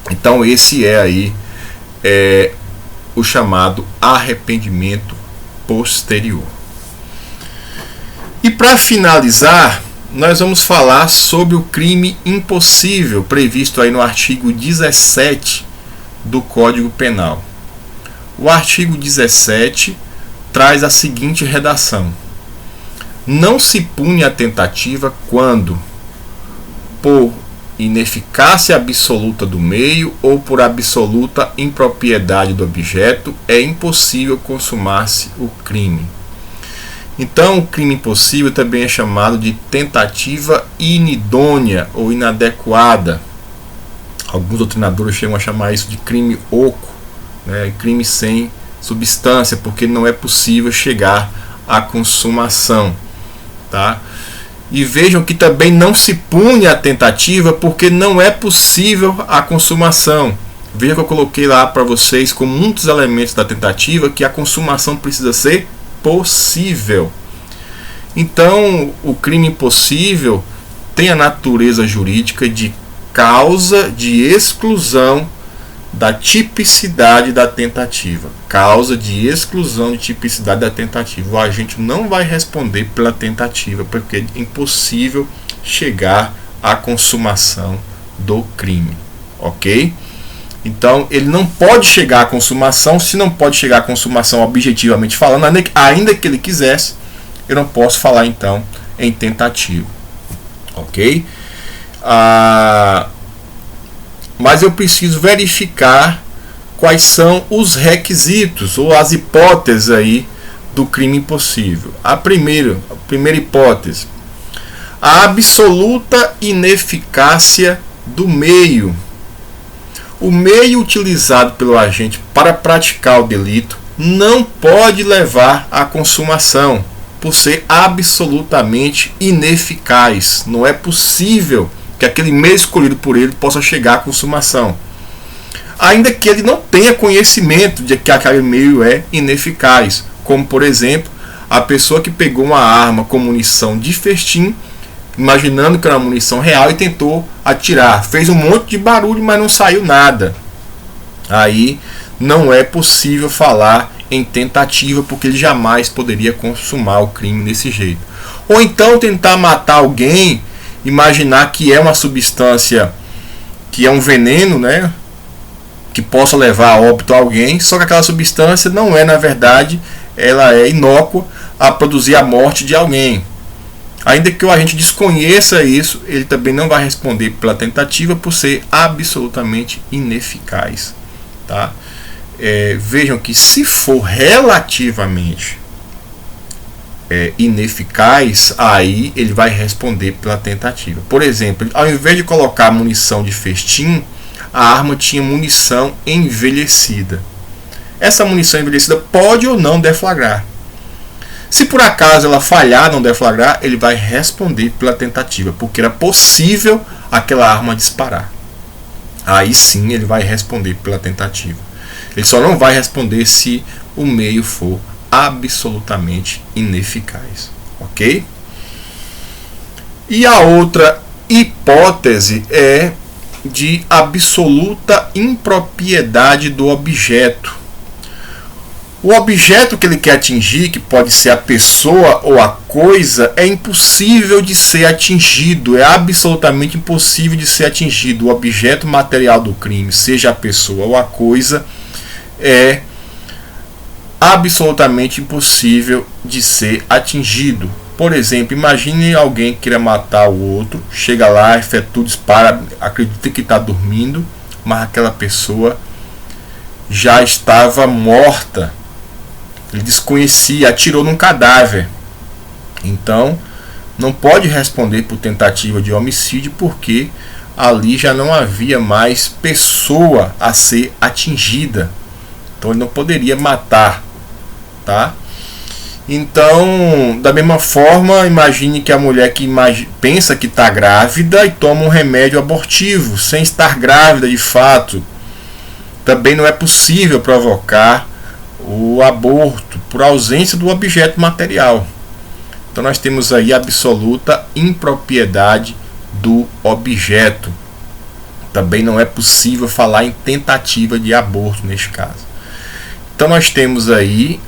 S1: Então esse é aí o chamado arrependimento posterior. E para finalizar, nós vamos falar sobre o crime impossível, previsto aí no artigo 17 do Código Penal. O artigo 17 traz a seguinte redação: não se pune a tentativa quando, por ineficácia absoluta do meio ou por absoluta impropriedade do objeto, é impossível consumar-se o crime. Então, o crime impossível também é chamado de tentativa inidônea ou inadequada. Alguns doutrinadores chegam a chamar isso de crime oco, né? Crime sem substância, porque não é possível chegar à consumação, tá? E vejam que também não se pune a tentativa porque não é possível a consumação. Veja que eu coloquei lá para vocês como um dos elementos da tentativa que a consumação precisa ser possível. Então, o crime impossível tem a natureza jurídica de causa de exclusão da tipicidade da tentativa. Causa de exclusão de tipicidade da tentativa. O agente não vai responder pela tentativa, porque é impossível chegar à consumação do crime. Ok? Então, ele não pode chegar à consumação. Se não pode chegar à consumação objetivamente falando, ainda que ele quisesse, eu não posso falar então em tentativa. Ok? Mas eu preciso verificar quais são os requisitos ou as hipóteses aí do crime impossível. A primeira hipótese: a absoluta ineficácia do meio. O meio utilizado pelo agente para praticar o delito não pode levar à consumação. por ser absolutamente ineficaz. Não é possível que aquele meio escolhido por ele possa chegar à consumação, ainda que ele não tenha conhecimento de que aquele meio é ineficaz, como por exemplo a pessoa que pegou uma arma com munição de festim, imaginando que era uma munição real, e tentou atirar, fez um monte de barulho, mas não saiu nada. Aí não é possível falar em tentativa, porque ele jamais poderia consumar o crime desse jeito. Ou então tentar matar alguém, imaginar que é uma substância, que é um veneno, né, que possa levar a óbito a alguém, só que aquela substância não é, na verdade, ela é inócua a produzir a morte de alguém. Ainda que o agente desconheça isso, ele também não vai responder pela tentativa, por ser absolutamente ineficaz, tá? Vejam que se for relativamente ineficaz, aí ele vai responder pela tentativa. Por exemplo, ao invés de colocar munição de festim, a arma tinha munição envelhecida. Essa munição envelhecida pode ou não deflagrar. Se por acaso ela falhar, não deflagrar, ele vai responder pela tentativa, porque era possível aquela arma disparar. Aí sim ele vai responder pela tentativa. Ele só não vai responder se o meio for absolutamente ineficaz, ok? E a outra hipótese é de absoluta impropriedade do objeto. O objeto que ele quer atingir, que pode ser a pessoa ou a coisa, é impossível de ser atingido, é absolutamente impossível de ser atingido. O objeto material do crime, seja a pessoa ou a coisa, é absolutamente impossível de ser atingido. Por exemplo, imagine alguém que queira matar o outro, chega lá, efetua o disparo, acredita que está dormindo, mas aquela pessoa já estava morta. Ele desconhecia, atirou num cadáver. Então, não pode responder por tentativa de homicídio, porque ali já não havia mais pessoa a ser atingida. Então, ele não poderia matar, tá? Então, da mesma forma, imagine que a mulher que pensa que está grávida e toma um remédio abortivo, sem estar grávida de fato. Também não é possível provocar o aborto por ausência do objeto material. Então nós temos aí a absoluta impropriedade do objeto. Também não é possível falar em tentativa de aborto neste caso. Então nós temos aí,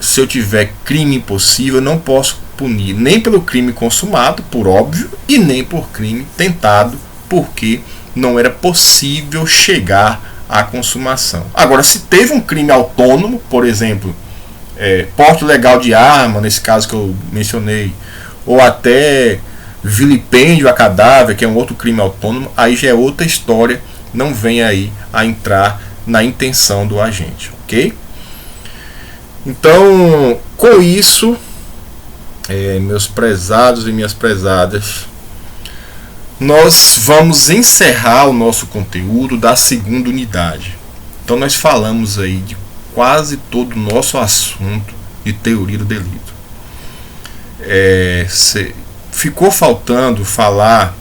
S1: se eu tiver crime impossível, eu não posso punir nem pelo crime consumado, por óbvio, e nem por crime tentado, porque não era possível chegar à consumação. Agora, se teve um crime autônomo, por exemplo, porte legal de arma, nesse caso que eu mencionei, ou até vilipêndio a cadáver, que é um outro crime autônomo, aí já é outra história, não vem aí a entrar na intenção do agente, ok? Então, com isso, meus prezados e minhas prezadas, nós vamos encerrar o nosso conteúdo da segunda unidade. Então nós falamos aí de quase todo o nosso assunto de teoria do delito. Ficou faltando falar,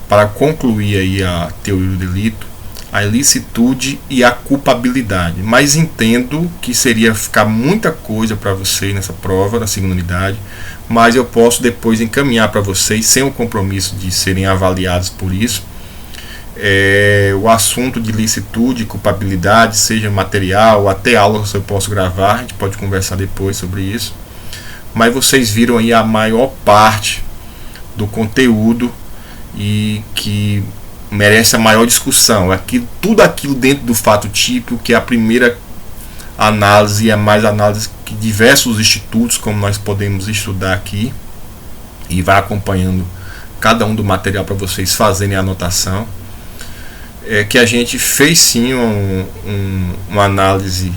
S1: para concluir aí a teoria do delito, a ilicitude e a culpabilidade. Mas entendo que seria ficar muita coisa para vocês nessa prova, na segunda unidade, mas eu posso depois encaminhar para vocês, sem o compromisso de serem avaliados por isso, o assunto de licitude e culpabilidade, seja material, até aulas eu posso gravar, a gente pode conversar depois sobre isso. Mas vocês viram aí a maior parte do conteúdo e que merece a maior discussão. Tudo aquilo dentro do fato típico, que é a primeira análise e a mais análise que diversos institutos, como nós podemos estudar aqui, e vai acompanhando cada um do material para vocês fazerem a anotação, que a gente fez sim uma análise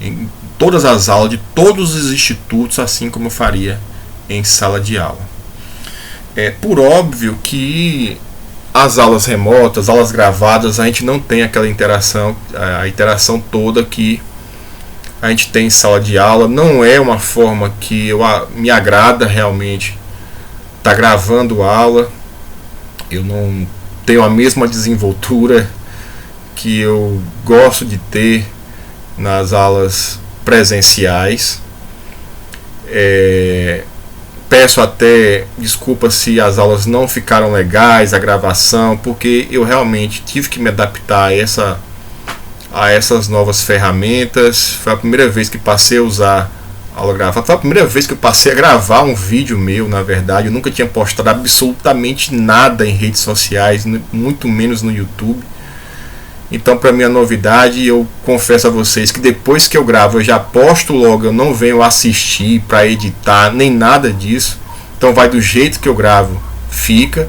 S1: em todas as aulas de todos os institutos, assim como eu faria em sala de aula. Por óbvio que as aulas remotas, aulas gravadas, a gente não tem aquela interação, a interação toda que a gente tem em sala de aula. Não é uma forma que me agrada realmente estar gravando aula. Eu não tenho a mesma desenvoltura que eu gosto de ter nas aulas presenciais. Peço até desculpa se as aulas não ficaram legais, a gravação, porque eu realmente tive que me adaptar a essas novas ferramentas. Foi a primeira vez que passei a usar aula gravada. Foi a primeira vez que eu passei a gravar um vídeo meu, na verdade. Eu nunca tinha postado absolutamente nada em redes sociais, muito menos no YouTube. Então, para mim, a novidade, eu confesso a vocês que depois que eu gravo, eu já posto logo, eu não venho assistir para editar, nem nada disso. Então, vai do jeito que eu gravo, fica,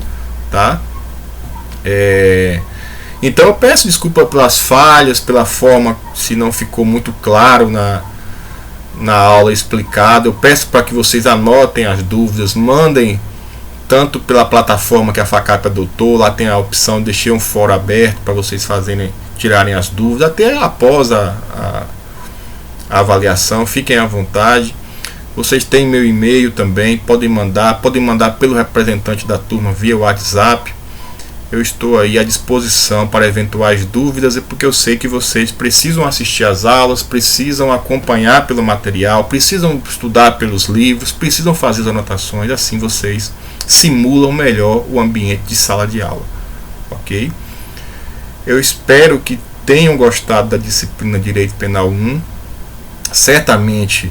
S1: tá? Então, eu peço desculpa pelas falhas, pela forma, se não ficou muito claro na aula explicada. Eu peço para que vocês anotem as dúvidas, mandem tanto pela plataforma que a FACAP adotou. Lá tem a opção de deixar um fórum aberto para vocês tirarem as dúvidas, até após a avaliação. Fiquem à vontade. Vocês têm meu e-mail também, podem mandar pelo representante da turma via WhatsApp. Eu estou aí à disposição para eventuais dúvidas, porque eu sei que vocês precisam assistir às aulas, precisam acompanhar pelo material, precisam estudar pelos livros, precisam fazer as anotações. Assim vocês simulam melhor o ambiente de sala de aula, ok? Eu espero que tenham gostado da disciplina Direito Penal 1. Certamente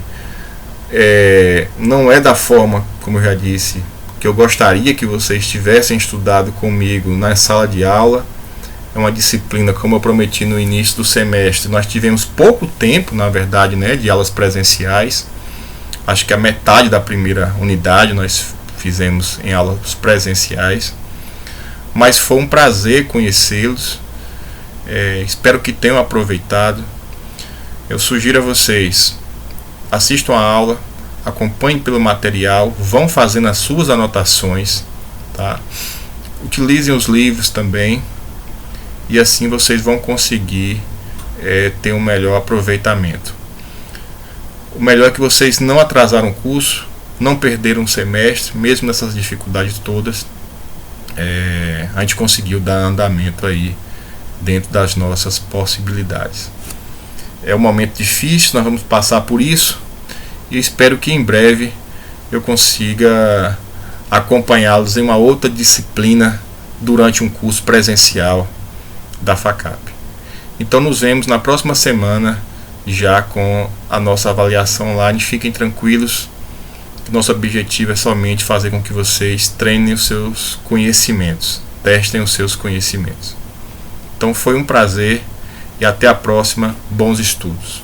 S1: não é da forma, como eu já disse, que eu gostaria que vocês tivessem estudado comigo na sala de aula. É uma disciplina, como eu prometi no início do semestre, nós tivemos pouco tempo, na verdade, né, de aulas presenciais. Acho que a metade da primeira unidade nós fizemos em aulas presenciais, mas foi um prazer conhecê-los. Espero que tenham aproveitado. Eu sugiro a vocês: assistam a aula, acompanhem pelo material, vão fazendo as suas anotações, tá? Utilizem os livros também, e assim vocês vão conseguir ter um melhor aproveitamento. O melhor é que vocês não atrasaram o curso, não perderam um semestre, mesmo nessas dificuldades todas. A gente conseguiu dar andamento aí dentro das nossas possibilidades. É um momento difícil, nós vamos passar por isso, e espero que em breve eu consiga acompanhá-los em uma outra disciplina durante um curso presencial da FACAP. Então nos vemos na próxima semana já com a nossa avaliação online. Fiquem tranquilos, nosso objetivo é somente fazer com que vocês treinem os seus conhecimentos, testem os seus conhecimentos. Então foi um prazer e até a próxima. Bons estudos.